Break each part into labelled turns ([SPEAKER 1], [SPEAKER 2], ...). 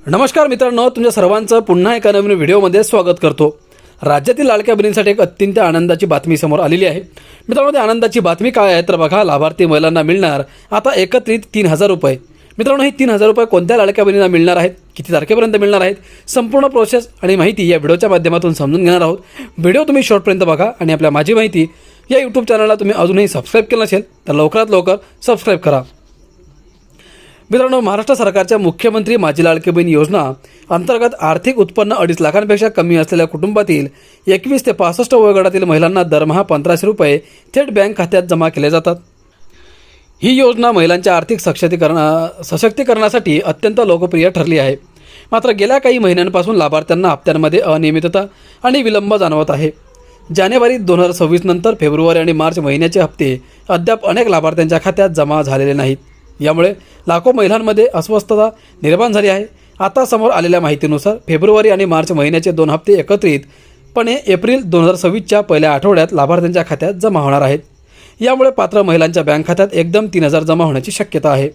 [SPEAKER 1] नमस्कार मित्रांनो, तुमच्या सर्वांचं पुन्हा एका नवीन व्हिडिओमध्ये स्वागत करतो। राज्यातील लाडक्या बहिणींसाठी एक अत्यंत आनंदाची बातमी समोर आलेली आहे। मित्रांनो, ती आनंदाची बातमी काय आहे तर बघा, लाभार्थी महिलांना मिळणार आता एकत्रित 3000 रुपये। मित्रांनो, हे 3000 रुपये कोणत्या लाडक्या बहिणींना मिळणार आहेत, किती तारखेपर्यंत मिळणार आहेत, संपूर्ण प्रोसेस आणि माहिती या व्हिडिओच्या माध्यमातून समजून घेणार आहोत। व्हिडिओ तुम्ही शेवटपर्यंत बघा आणि आपल्या माझी माहिती या यूट्यूब चॅनलला तुम्ही अजूनही सबस्क्राईब केलं नसेल तर लवकरात लवकर सबस्क्राईब करा। मित्रांनो, महाराष्ट्र सरकारच्या मुख्यमंत्री माझी लाडकी बहीण योजना अंतर्गत आर्थिक उत्पन्न 2.5 लाखांपेक्षा कमी असलेल्या कुटुंबातील 21 ते 65 वयोगटातील महिलांना दरमहा 1500 रुपये थेट बँक खात्यात जमा केले जातात। ही योजना महिलांच्या आर्थिक सशक्तीकरणासाठी अत्यंत लोकप्रिय ठरली आहे। मात्र गेल्या काही महिन्यांपासून लाभार्थ्यांना हप्त्यांमध्ये अनियमितता आणि विलंब जाणवत आहे। जानेवारी 2026 नंतर फेब्रुवारी आणि मार्च महिन्याचे हप्ते अद्याप अनेक लाभार्थ्यांच्या खात्यात जमा झालेले नाहीत। यामुळे लाखो महिलांमध्ये अस्वस्थता निर्माण झाली आहे। आता समोर आलेल्या माहितीनुसार फेब्रुवारी आणि मार्च महिन्याचे 2 हप्ते एकत्रितपणे एप्रिल 2026च्या पहिल्या आठवड्यात लाभार्थ्यांच्या खात्यात जमा होणार आहेत। यामुळे पात्र महिलांच्या बँक खात्यात एकदम 3000 जमा होण्याची शक्यता आहे।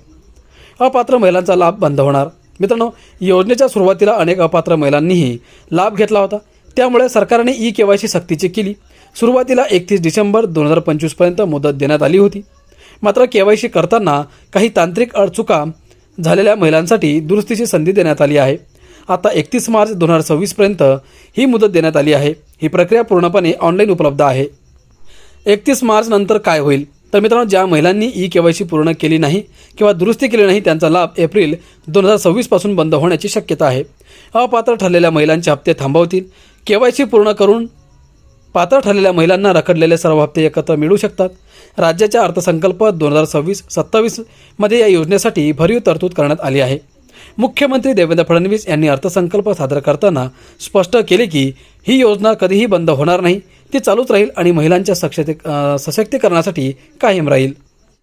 [SPEAKER 1] अपात्र महिलांचा लाभ बंद होणार। मित्रांनो, योजनेच्या सुरुवातीला अनेक अपात्र महिलांनीही लाभ घेतला होता, त्यामुळे सरकारने ई-केवायसी सक्तीची केली। सुरुवातीला 31 डिसेंबर 2025 पर्यंत मुदत देण्यात आली होती। मात्र केवायसी करताना काही तांत्रिक अडचुका झालेल्या महिलांसाठी दुरुस्तीची संधी देण्यात आली आहे। आता 31 मार्च 2026 पर्यंत ही मुदत देण्यात आली आहे। ही प्रक्रिया पूर्णपणे ऑनलाईन उपलब्ध आहे। 31 मार्च नंतर काय होईल तर मित्रांनो, ज्या महिलांनी ई-केवायसी पूर्ण केली नाही किंवा दुरुस्ती केली नाही त्यांचा लाभ एप्रिल 2026 पासून बंद होण्याची शक्यता आहे। अपात्र ठरलेल्या महिलांचे हप्ते थांबवतील। केवायसी पूर्ण करून पात्र ठरलेल्या महिलांना रखडलेले सर्व हप्ते एकत्र मिळू शकतात। राज्याच्या अर्थसंकल्प 2026-27 मध्ये या योजनेसाठी भरीव तरतूद करण्यात आली आहे। मुख्यमंत्री देवेंद्र फडणवीस यांनी अर्थसंकल्प सादर करताना स्पष्ट केले की ही योजना कधीही बंद होणार नाही, ती चालूच राहील आणि महिलांच्या सशक्तीकरणासाठी कायम राहील।